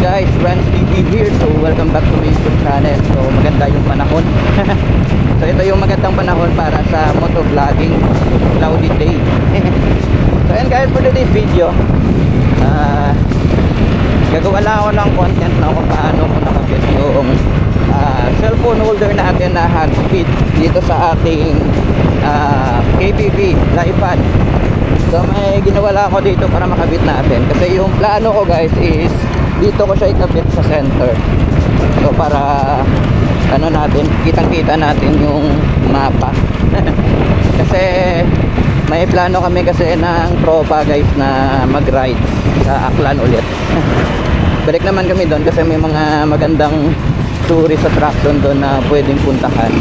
guys, Rans TV here. So welcome back to my YouTube channel. So maganda yung panahon. So ito yung magandang panahon para sa motovlogging, cloudy day. So and guys, for today's video, gagawa lang ako ng content na kung paano ko nakabit yung cellphone holder natin na hand speed dito sa ating KPV LiPad. So may ginawa lang ako dito para makabit natin, kasi yung plano ko guys is dito ko siya ikabit sa center. So para ano natin, kitang-kita natin yung mapa. Kasi may plano kami kasi ng tropa guys na mag-ride sa Aklan ulit. Balik naman kami doon kasi may mga magandang tourist attraction doon na pwedeng puntahan.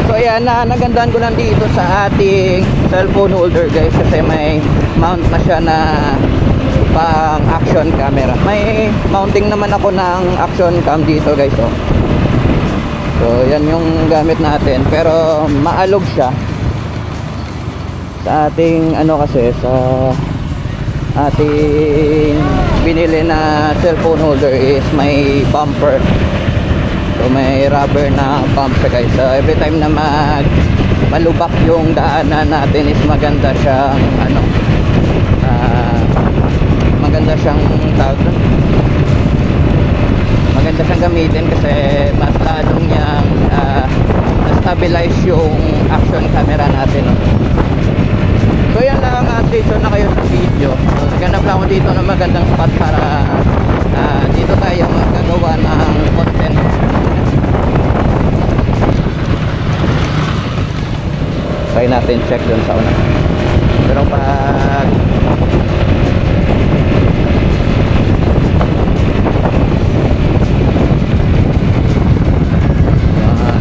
So ayan, nagandahan ko lang dito sa ating cellphone holder guys, kasi may mount na siya na pang action camera. May mounting naman ako ng action cam dito guys, oh. So yan yung gamit natin, pero maalog siya sa ating ano, kasi sa ating binili na cellphone holder is may bumper. So may rubber na pump siya guys. So every time na malubak yung daanan natin is maganda siyang ano, maganda siyang tawag, maganda siyang gamitin kasi mas lalong niyang na-stabilize yung action camera natin, no? So yan lang, update na kayo sa video. So naghanap lang ako dito ng magandang spot para dito tayo magagawa ng content. Try natin check dun sa una. Pero pag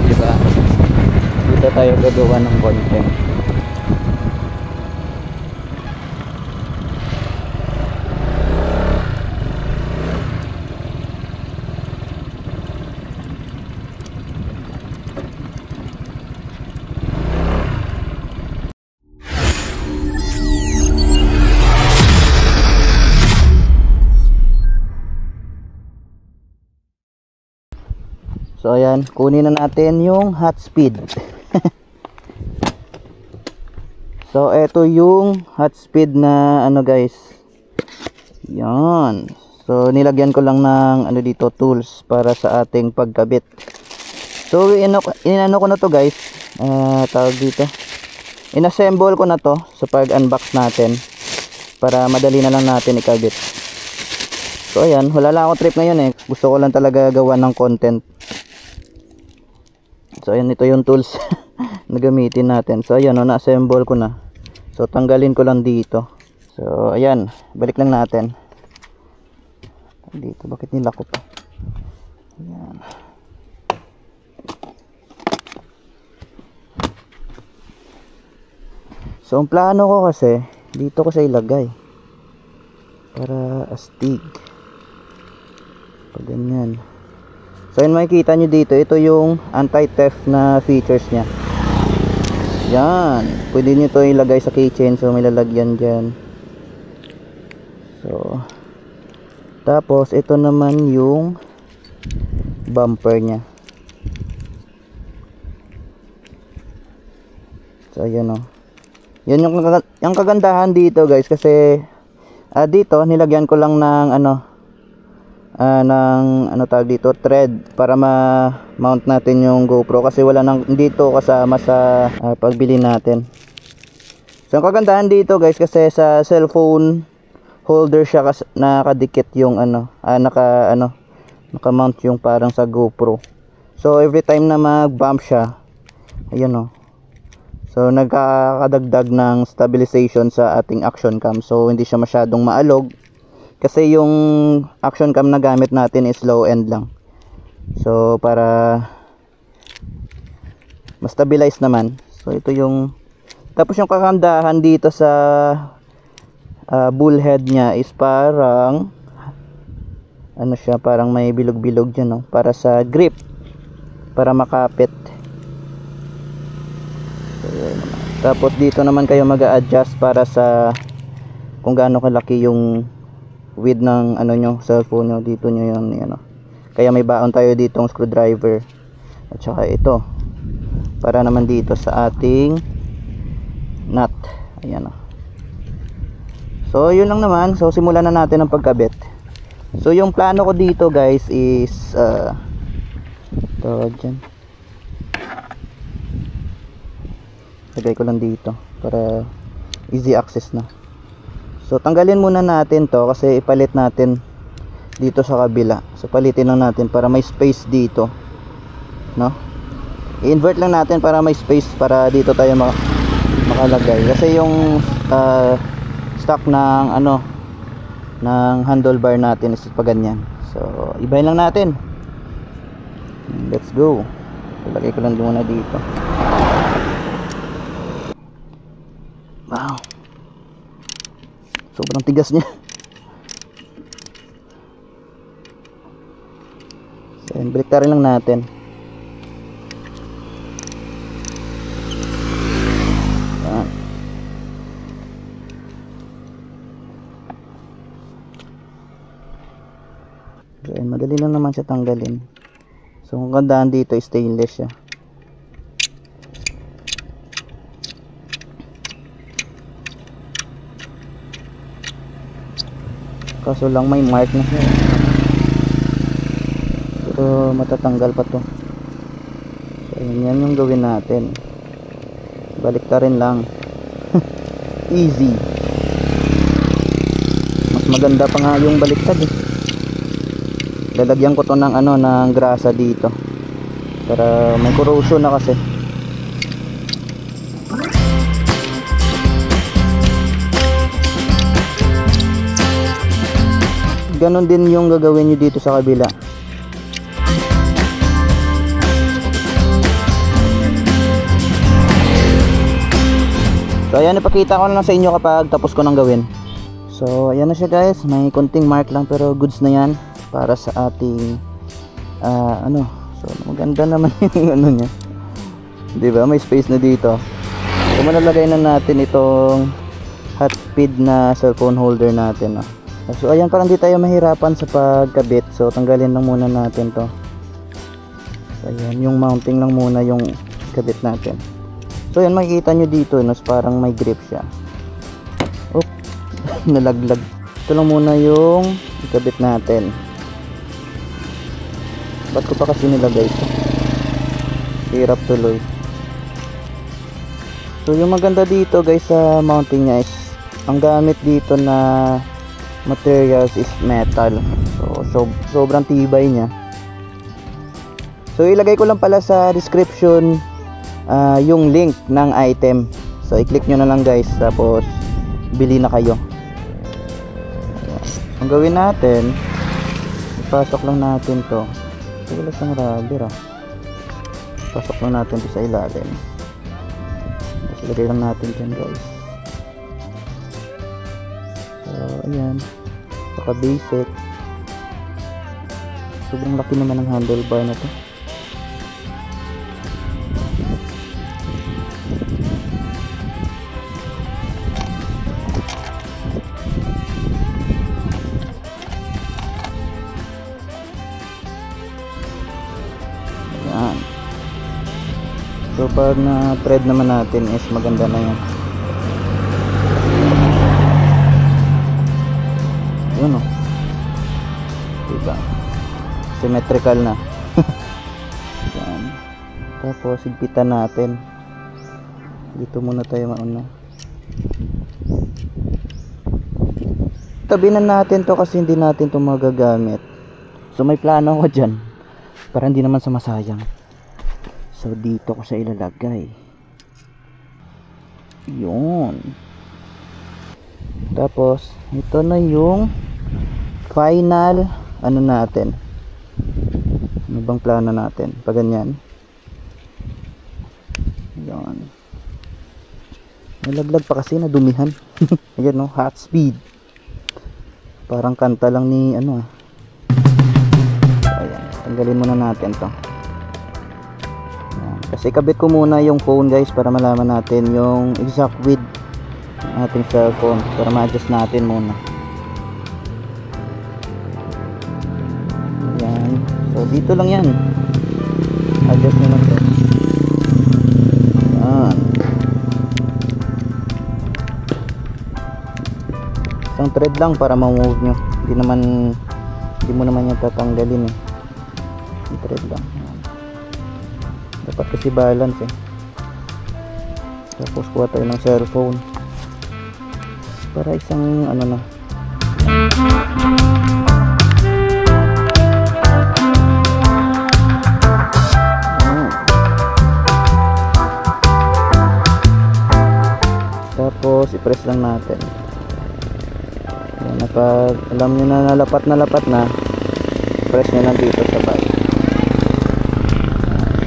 diba, dito tayo gagawa ng content. So ayan, kunin na natin yung hot speed. So eto yung hot speed na ano guys. Yan. So nilagyan ko lang ng ano dito, tools para sa ating pagkabit. So inano ko na to guys. Tawag dito, inassemble ko na to sa pag-unbox natin para madali na lang natin ikabit. So ayan, wala lang ako trip ngayon eh. Gusto ko lang talaga gawa ng content. So ayan, ito yung tools na gamitin natin. So ayan, na-assemble ko na. So tanggalin ko lang dito. So ayan, balik lang natin. Dito, bakit nila ko pa? Ayan. So ang plano ko kasi, dito ko siya ilagay para astig. Pag ganyan. So yun, makikita nyo dito, ito yung anti-theft na features nya. Yan, pwede nyo to ilagay sa keychain. So may lalagyan dyan. So tapos ito naman yung bumper nya. So ayan, oh. Yan yung kagandahan dito guys, kasi dito nilagyan ko lang ng ano tawag dito, thread para ma-mount natin yung GoPro, kasi wala nang dito kasama sa pagbili natin. So ang kagandahan dito guys, kasi sa cellphone holder siya nakadikit yung naka-mount yung parang sa GoPro. So every time na mag-bump siya, ayun, oh. So nagkakadagdag ng stabilization sa ating action cam. So hindi siya masyadong maalog, kasi yung action cam na gamit natin is low end lang. So para ma-stabilize naman. So ito yung, tapos yung kagandahan dito sa bullhead nya is parang ano siya, parang may bilog-bilog dyan, no? Para sa grip, para makapit. So, tapos dito naman kayo mag-a-adjust para sa kung gaano kalaki yung width ng ano nyo, cellphone nyo. Dito nyo yun, ano. Kaya may baon tayo ditong screwdriver. At saka ito. Para naman dito sa ating nut. Ayan o. So yun lang naman. So simulan na natin ang pagkabit. So yung plano ko dito guys is ito dyan. Lagay ko lang dito para easy access na. So tanggalin muna natin to kasi ipalit natin dito sa kabila. So palitin lang natin para may space dito, no? I-invert lang natin para may space para dito tayo makalagay. Kasi yung stock ng ano ng handlebar natin is pa ganyan. So ibahin lang natin. Let's go. Ilagay ko lang muna dito. Wow, sobrang tigas niya. So baliktarin lang natin. Yan. So madali lang naman siya tanggalin. So kung gandaan dito, stainless siya. Kaso lang may mark na siya. Pero matatanggal pa to. So yan yung gawin natin. Baliktarin lang. Easy. Mas maganda pa nga yung baliktad eh. Lalagyan ko to ng ano, ng grasa dito. Para may corrosion na kasi. Ganon din yung gagawin nyo dito sa kabila. So ayan, ipakita ko na lang sa inyo kapag tapos ko nang gawin. So ayan na siya guys, may konting mark lang pero goods na yan para sa ating ano. So maganda naman yung ano niya, diba? May space na dito. So malalagay na natin itong hot speed na cellphone holder natin. So ayan, parang di tayo mahirapan sa pagkabit. So tanggalin lang muna natin to. So ayan, yung mounting lang muna yung kabit natin. So ayan, makikita nyo dito, parang may grip siya. Oop, nalaglag. Ito lang muna yung ikabit natin. Ba't ko pa kasi nilagay ito? Hirap tuloy. So yung maganda dito guys sa mounting niya is ang gamit dito na materials is metal. So sobrang tibay niya. So ilagay ko lang pala sa description yung link ng item. So i-click nyo na lang guys, tapos bili na kayo. Ang gawin natin, ipasok lang natin to. Ito wala siyang rubber pasok lang natin to sa ilalim. Tapos ilagay lang natin dyan guys. So ayan, saka basic. Sobrang laki naman ng handlebar na to. Ayan. So pag na thread naman natin is maganda na yan. Yun o, diba, symmetrical na. Yan. Tapos higpitan natin. Dito muna tayo mauna. Tabinan natin to kasi hindi natin to magagamit. So may plano ako dyan para hindi naman sumasayang. So dito ko siya ilalagay. Yun. Tapos ito na yung final ano natin. Ano bang plano natin? Pag ganyan. Yan. Nalaglag pa kasi, nadumihan. Ayan no, hot speed. Parang kanta lang ni ano. So, ayan. Tanggalin muna natin to. Ayan. Kasi kabit ko muna yung phone guys para malaman natin yung exact width ng ating cellphone. Para ma-adjust natin muna. Dito lang yan. Adjust nyo lang to. Yan. Isang thread lang para ma-move nyo. Hindi mo naman yung tatanggalin eh. Isang thread lang. Yan. Dapat kasi balance eh. Tapos kuha tayo ng cellphone para isang ano na. Tapos i-press lang natin. Yan, kapag alam nyo na lapat na, press nyo lang dito sa back.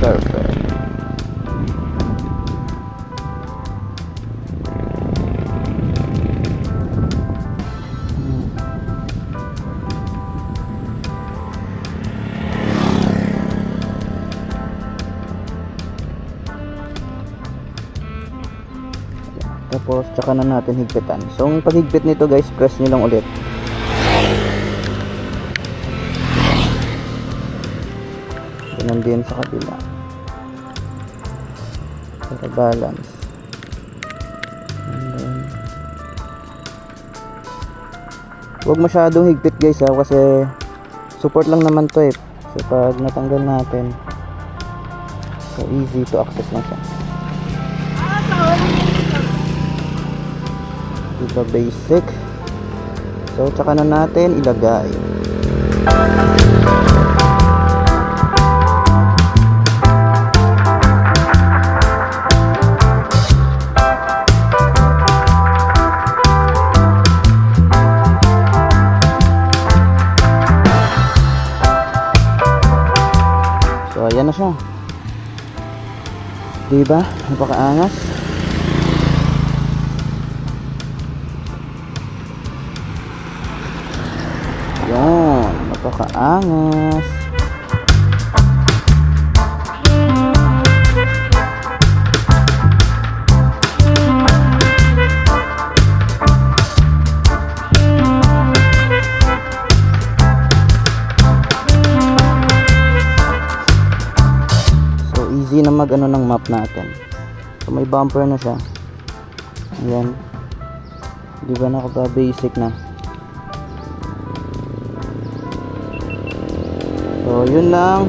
Perfect. Tapos tsaka na natin higpitan. So ang paghigpit nito guys, press nyo lang ulit. Ganun din sa kabila para balance. And then, huwag masyadong higpit guys ha, kasi support lang naman to eh. So pag natanggal natin, so easy to access lang siya. Ito basic. So tsaka na natin ilagay. So ayan na siya. Diba? Napakaangas. Yan, napakaangas. So easy na mag ano ng map natin. So may bumper na siya. Ayan. Di ba nakaba basic na? So yun lang.